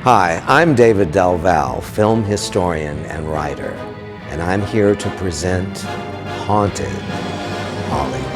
Hi, I'm David Del Val, film historian and writer, and I'm here to present Haunted Hollywood.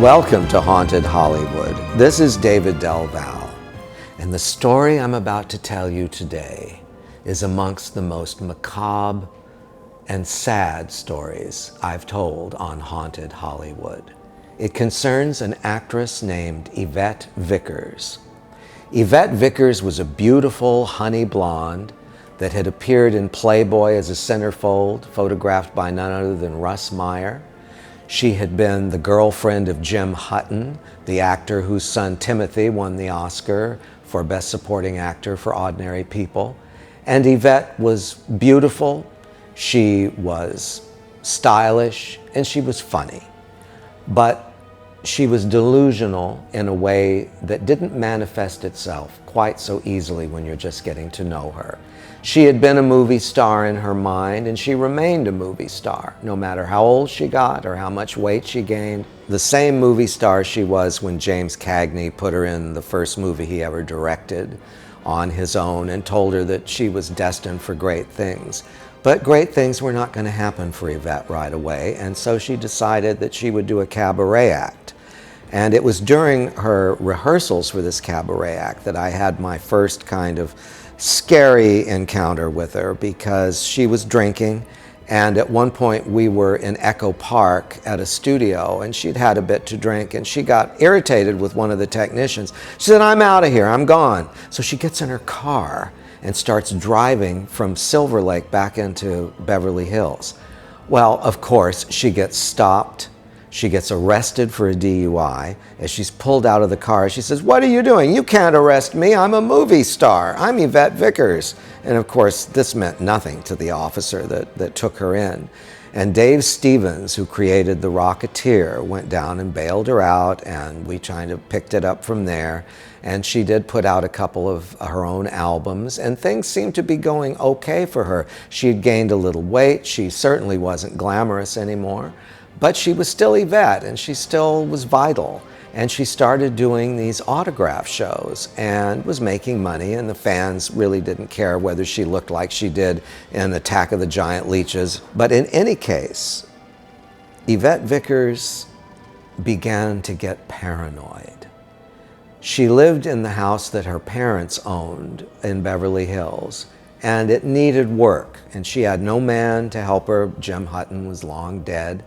Welcome to Haunted Hollywood. This is David Del Val, and the story I'm about to tell you today is amongst the most macabre and sad stories I've told on Haunted Hollywood. It concerns an actress named Yvette Vickers. Yvette Vickers was a beautiful honey blonde that had appeared in Playboy as a centerfold, photographed by none other than Russ Meyer. She had been the girlfriend of Jim Hutton, the actor whose son Timothy won the Oscar for Best Supporting Actor for Ordinary People. And Yvette was beautiful, she was stylish, and she was funny. But she was delusional in a way that didn't manifest itself quite so easily when you're just getting to know her. She had been a movie star in her mind, and she remained a movie star, no matter how old she got or how much weight she gained. The same movie star she was when James Cagney put her in the first movie he ever directed on his own and told her that she was destined for great things. But great things were not going to happen for Yvette right away, and so she decided that she would do a cabaret act. And it was during her rehearsals for this cabaret act that I had my first kind of scary encounter with her, because she was drinking, and at one point we were in Echo Park at a studio and she'd had a bit to drink, and she got irritated with one of the technicians. She said, "I'm out of here, I'm gone." So she gets in her car and starts driving from Silver Lake back into Beverly Hills. Well, of course, she gets stopped. She gets arrested for a DUI. As she's pulled out of the car, she says, "What are you doing? You can't arrest me. I'm a movie star. I'm Yvette Vickers." And of course, this meant nothing to the officer that took her in. And Dave Stevens, who created The Rocketeer, went down and bailed her out, and we kind of picked it up from there. And she did put out a couple of her own albums, and things seemed to be going okay for her. She had gained a little weight. She certainly wasn't glamorous anymore. But she was still Yvette, and she still was vital. And she started doing these autograph shows and was making money, and the fans really didn't care whether she looked like she did in Attack of the Giant Leeches. But in any case, Yvette Vickers began to get paranoid. She lived in the house that her parents owned in Beverly Hills, and it needed work, and she had no man to help her. Jim Hutton was long dead.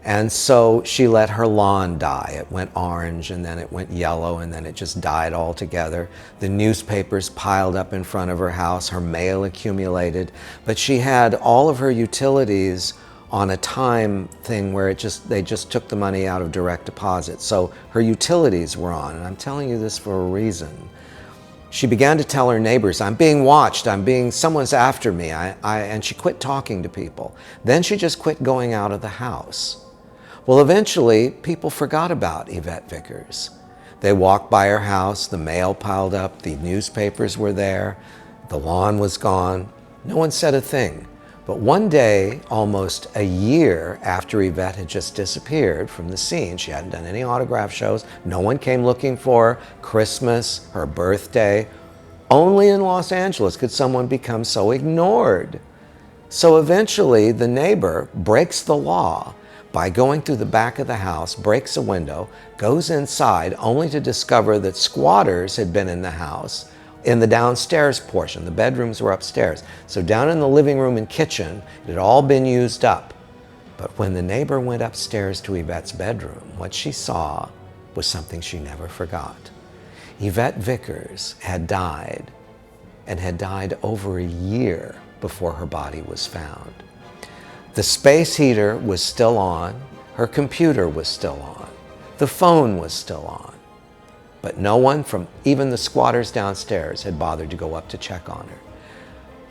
And so she let her lawn die. It went orange, and then it went yellow, and then it just died altogether. The newspapers piled up in front of her house, her mail accumulated, but she had all of her utilities on a time thing where they just took the money out of direct deposit. So her utilities were on, and I'm telling you this for a reason. She began to tell her neighbors, "I'm being watched, someone's after me," and she quit talking to people. Then she just quit going out of the house. Well, eventually, people forgot about Yvette Vickers. They walked by her house, the mail piled up, the newspapers were there, the lawn was gone. No one said a thing. But one day, almost a year after Yvette had just disappeared from the scene, she hadn't done any autograph shows, no one came looking for her, Christmas, her birthday. Only in Los Angeles could someone become so ignored. So eventually, the neighbor breaks the law by going through the back of the house, breaks a window, goes inside, only to discover that squatters had been in the house in the downstairs portion. The bedrooms were upstairs. So down in the living room and kitchen, it had all been used up. But when the neighbor went upstairs to Yvette's bedroom, what she saw was something she never forgot. Yvette Vickers had died, and had died over a year before her body was found. The space heater was still on, her computer was still on, the phone was still on, but no one from even the squatters downstairs had bothered to go up to check on her.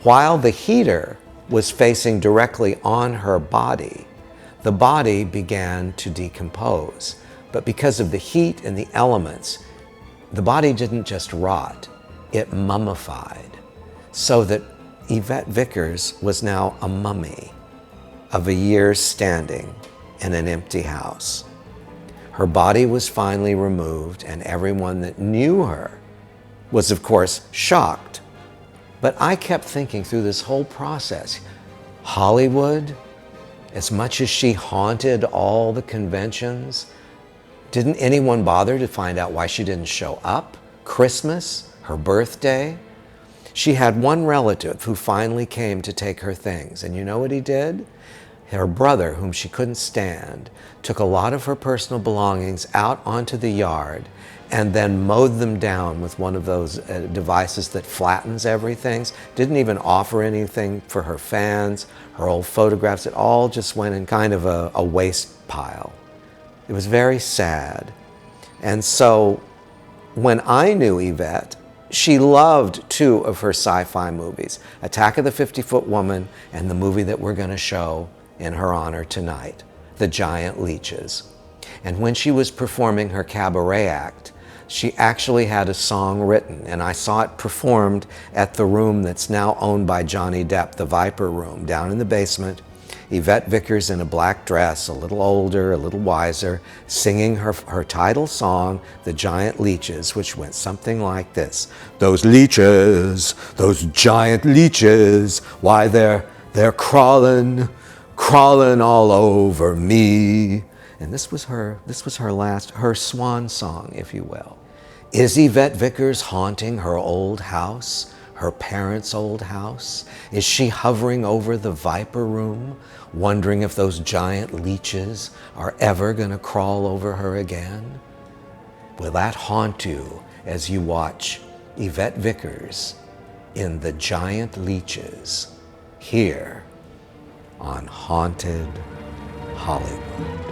While the heater was facing directly on her body, the body began to decompose. But because of the heat and the elements, the body didn't just rot, it mummified. So that Yvette Vickers was now a mummy of a year's standing in an empty house. Her body was finally removed, and everyone that knew her was, of course, shocked. But I kept thinking through this whole process, Hollywood, as much as she haunted all the conventions, didn't anyone bother to find out why she didn't show up? Christmas, her birthday? She had one relative who finally came to take her things, and you know what he did? Her brother, whom she couldn't stand, took a lot of her personal belongings out onto the yard and then mowed them down with one of those devices that flattens everything. Didn't even offer anything for her fans, her old photographs. It all just went in kind of a waste pile. It was very sad. And so when I knew Yvette, she loved two of her sci-fi movies, Attack of the 50-Foot Woman and the movie that we're going to show in her honor tonight, The Giant Leeches. And when she was performing her cabaret act, she actually had a song written, and I saw it performed at the room that's now owned by Johnny Depp, the Viper Room, down in the basement. Yvette Vickers in a black dress, a little older, a little wiser, singing her title song, The Giant Leeches, which went something like this. Those leeches, those giant leeches, why they're crawling all over me. And this was her swan song, if you will. Is Yvette Vickers haunting her old house, her parents' old house? Is she hovering over the Viper Room, wondering if those giant leeches are ever going to crawl over her again? Will that haunt you as you watch Yvette Vickers in The Giant Leeches here on Haunted Hollywood?